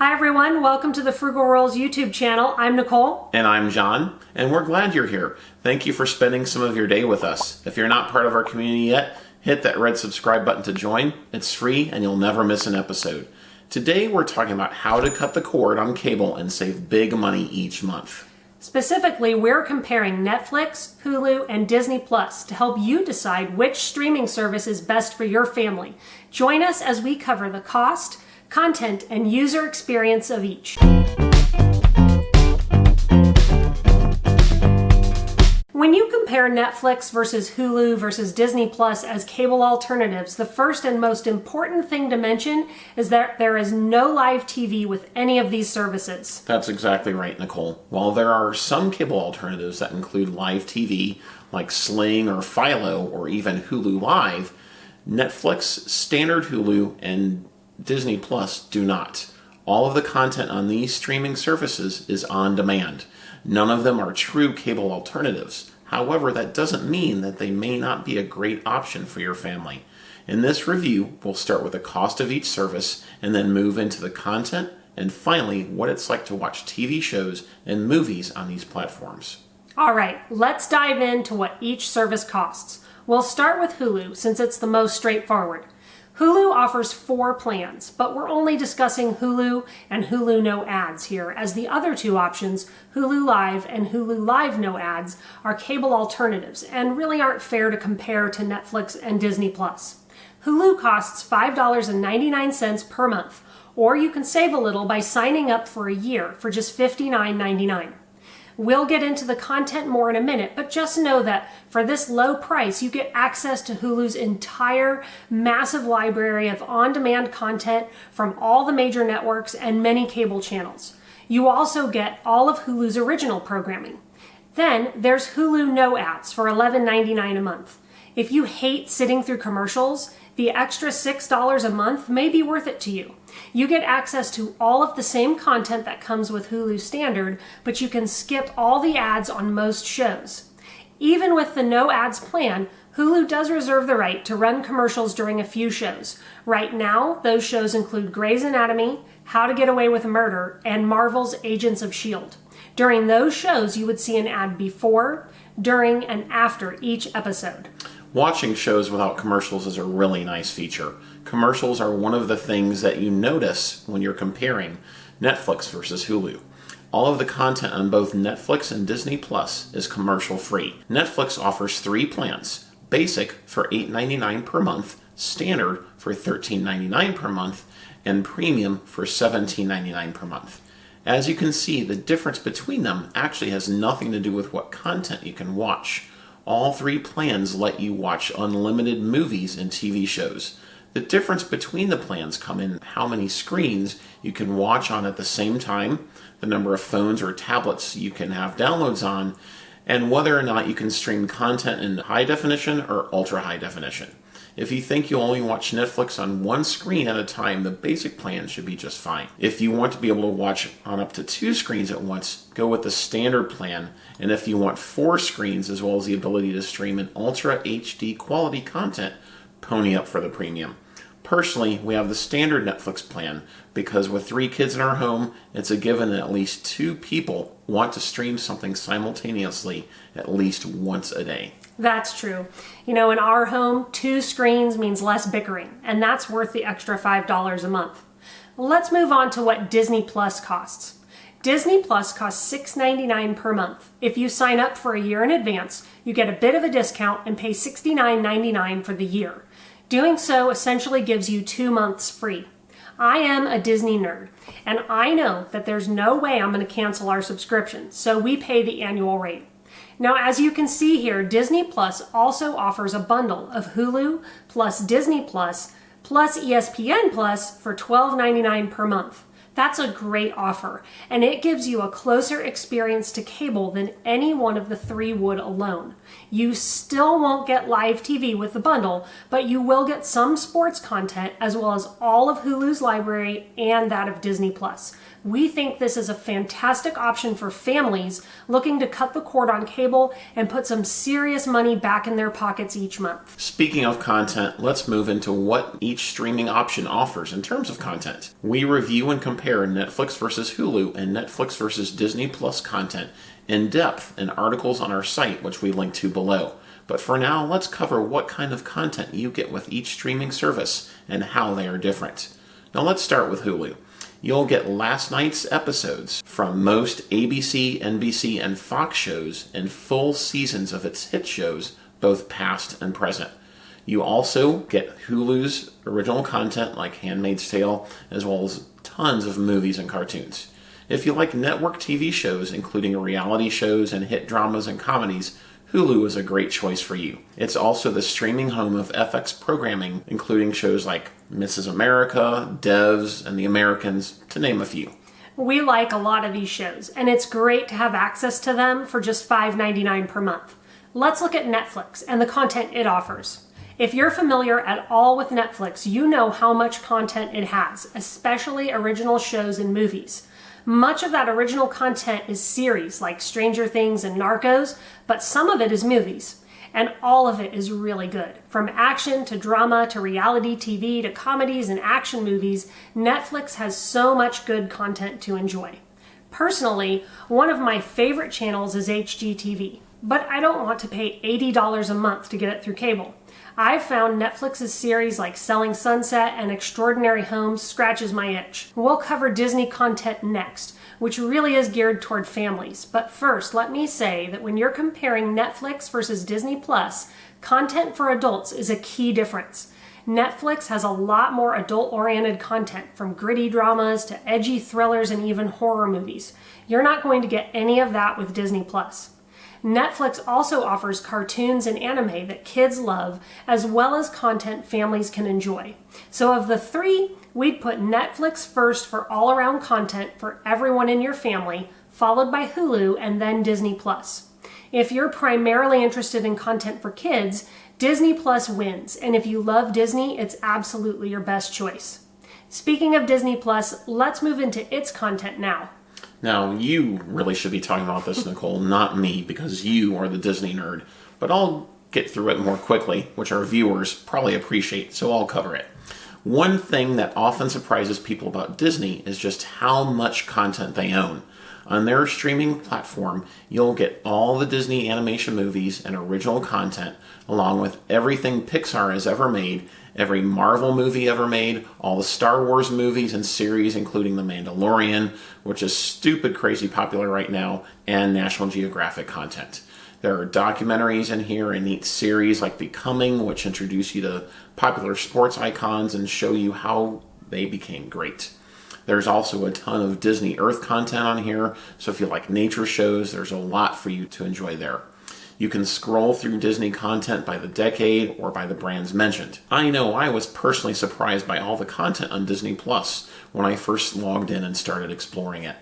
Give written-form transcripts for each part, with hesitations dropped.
Hi everyone, welcome to the Frugal Rolls YouTube channel. I'm Nicole. And I'm John, and we're glad you're here. Thank you for spending some of your day with us. If you're not part of our community yet, hit that red subscribe button to join. It's free and you'll never miss an episode. Today we're talking about how to cut the cord on cable and save big money each month. Specifically, we're comparing Netflix, Hulu, and Disney Plus to help you decide which streaming service is best for your family. Join us as we cover the cost, content, and user experience of each. When you compare Netflix versus Hulu versus Disney Plus as cable alternatives, the first and most important thing to mention is that there is no live TV with any of these services. That's exactly right, Nicole. While there are some cable alternatives that include live TV, like Sling or Philo or even Hulu Live, Netflix, standard Hulu, and Disney Plus do not. All of the content on these streaming services is on demand. None of them are true cable alternatives. However, that doesn't mean that they may not be a great option for your family. In this review, we'll start with the cost of each service and then move into the content and finally what it's like to watch TV shows and movies on these platforms. All right, let's dive into what each service costs. We'll start with Hulu since it's the most straightforward. Hulu offers 4 plans, but we're only discussing Hulu and Hulu No Ads here, as the other 2 options, Hulu Live and Hulu Live No Ads, are cable alternatives and really aren't fair to compare to Netflix and Disney+. Hulu costs $5.99 per month, or you can save a little by signing up for a year for just $59.99. We'll get into the content more in a minute, but just know that for this low price, you get access to Hulu's entire massive library of on-demand content from all the major networks and many cable channels. You also get all of Hulu's original programming. Then there's Hulu No Ads for $11.99 a month. If you hate sitting through commercials, the extra $6 a month may be worth it to you. You get access to all of the same content that comes with Hulu Standard, but you can skip all the ads on most shows. Even with the no ads plan, Hulu does reserve the right to run commercials during a few shows. Right now, those shows include Grey's Anatomy, How to Get Away with Murder, and Marvel's Agents of S.H.I.E.L.D. During those shows, you would see an ad before, during, and after each episode. Watching shows without commercials is a really nice feature. Commercials are one of the things that you notice when you're comparing Netflix versus Hulu. All of the content on both Netflix and Disney Plus is commercial free. Netflix offers 3 plans: Basic for $8.99 per month, Standard for $13.99 per month, and Premium for $17.99 per month. As you can see, the difference between them actually has nothing to do with what content you can watch. All 3 plans let you watch unlimited movies and TV shows. The difference between the plans come in how many screens you can watch on at the same time, the number of phones or tablets you can have downloads on, and whether or not you can stream content in high definition or ultra high definition. If you think you only watch Netflix on 1 screen at a time, the basic plan should be just fine. If you want to be able to watch on up to 2 screens at once, go with the standard plan. And if you want 4 screens as well as the ability to stream in Ultra HD quality content, pony up for the premium. Personally, we have the standard Netflix plan because with 3 kids in our home, it's a given that at least 2 people want to stream something simultaneously at least once a day. That's true. In our home, 2 screens means less bickering, and that's worth the extra $5 a month. Let's move on to what Disney Plus costs. Disney Plus costs $6.99 per month. If you sign up for a year in advance, you get a bit of a discount and pay $69.99 for the year. Doing so essentially gives you 2 months free. I am a Disney nerd, and I know that there's no way I'm going to cancel our subscription, so we pay the annual rate. Now, as you can see here, Disney Plus also offers a bundle of Hulu plus Disney Plus ESPN Plus for $12.99 per month. That's a great offer, and it gives you a closer experience to cable than any one of the 3 would alone. You still won't get live TV with the bundle, but you will get some sports content as well as all of Hulu's library and that of Disney Plus. We think this is a fantastic option for families looking to cut the cord on cable and put some serious money back in their pockets each month. Speaking of content, let's move into what each streaming option offers in terms of content. We review and compare compare Netflix versus Hulu and Netflix versus Disney Plus content in depth in articles on our site, which we link to below. But for now, let's cover what kind of content you get with each streaming service and how they are different. Now let's start with Hulu. You'll get last night's episodes from most ABC, NBC, and Fox shows and full seasons of its hit shows, both past and present. You also get Hulu's original content like Handmaid's Tale, as well as tons of movies and cartoons. If you like network TV shows, including reality shows and hit dramas and comedies, Hulu is a great choice for you. It's also the streaming home of FX programming, including shows like Mrs. America, Devs, and The Americans, to name a few. We like a lot of these shows, and it's great to have access to them for just $5.99 per month. Let's look at Netflix and the content it offers. If you're familiar at all with Netflix, you know how much content it has, especially original shows and movies. Much of that original content is series like Stranger Things and Narcos, but some of it is movies. And all of it is really good. From action to drama to reality TV to comedies and action movies, Netflix has so much good content to enjoy. Personally, one of my favorite channels is HGTV, but I don't want to pay $80 a month to get it through cable. I've found Netflix's series like Selling Sunset and Extraordinary Homes scratches my itch. We'll cover Disney content next, which really is geared toward families. But first, let me say that when you're comparing Netflix versus Disney Plus, content for adults is a key difference. Netflix has a lot more adult-oriented content, from gritty dramas to edgy thrillers and even horror movies. You're not going to get any of that with Disney Plus. Netflix also offers cartoons and anime that kids love, as well as content families can enjoy. So of the three, we'd put Netflix first for all-around content for everyone in your family, followed by Hulu and then Disney Plus. If you're primarily interested in content for kids, Disney Plus wins, and if you love Disney, it's absolutely your best choice. Speaking of Disney Plus, let's move into its content now. Now, you really should be talking about this, Nicole, not me, because you are the Disney nerd. But I'll get through it more quickly, which our viewers probably appreciate, so I'll cover it. One thing that often surprises people about Disney is just how much content they own. On their streaming platform, you'll get all the Disney animation movies and original content, along with everything Pixar has ever made, every Marvel movie ever made, all the Star Wars movies and series, including The Mandalorian, which is stupid crazy popular right now, and National Geographic content. There are documentaries in here and neat series like Becoming, which introduce you to popular sports icons and show you how they became great. There's also a ton of Disney Earth content on here, so if you like nature shows, there's a lot for you to enjoy there. You can scroll through Disney content by the decade or by the brands mentioned. I know I was personally surprised by all the content on Disney Plus when I first logged in and started exploring it.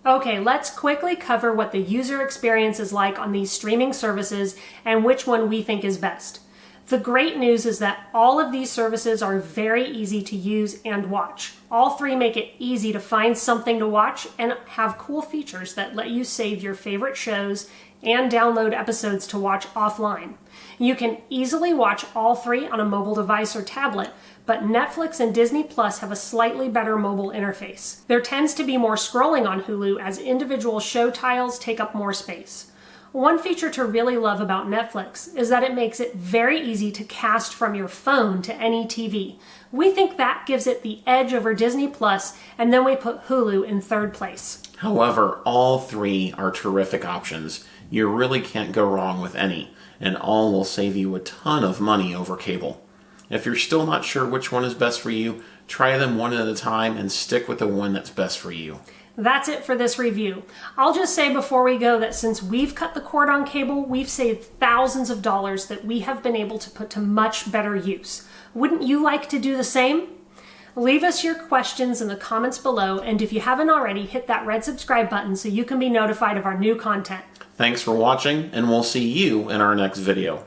Okay, let's quickly cover what the user experience is like on these streaming services and which one we think is best. The great news is that all of these services are very easy to use and watch. All three make it easy to find something to watch and have cool features that let you save your favorite shows and download episodes to watch offline. You can easily watch all three on a mobile device or tablet, but Netflix and Disney Plus have a slightly better mobile interface. There tends to be more scrolling on Hulu as individual show tiles take up more space. One feature to really love about Netflix is that it makes it very easy to cast from your phone to any TV. We think that gives it the edge over Disney Plus, and then we put Hulu in third place. However, all three are terrific options. You really can't go wrong with any, and all will save you a ton of money over cable. If you're still not sure which one is best for you, try them one at a time and stick with the one that's best for you. That's it for this review. I'll just say before we go that since we've cut the cord on cable, we've saved thousands of dollars that we have been able to put to much better use. Wouldn't you like to do the same? Leave us your questions in the comments below, and if you haven't already, hit that red subscribe button so you can be notified of our new content. Thanks for watching, and we'll see you in our next video.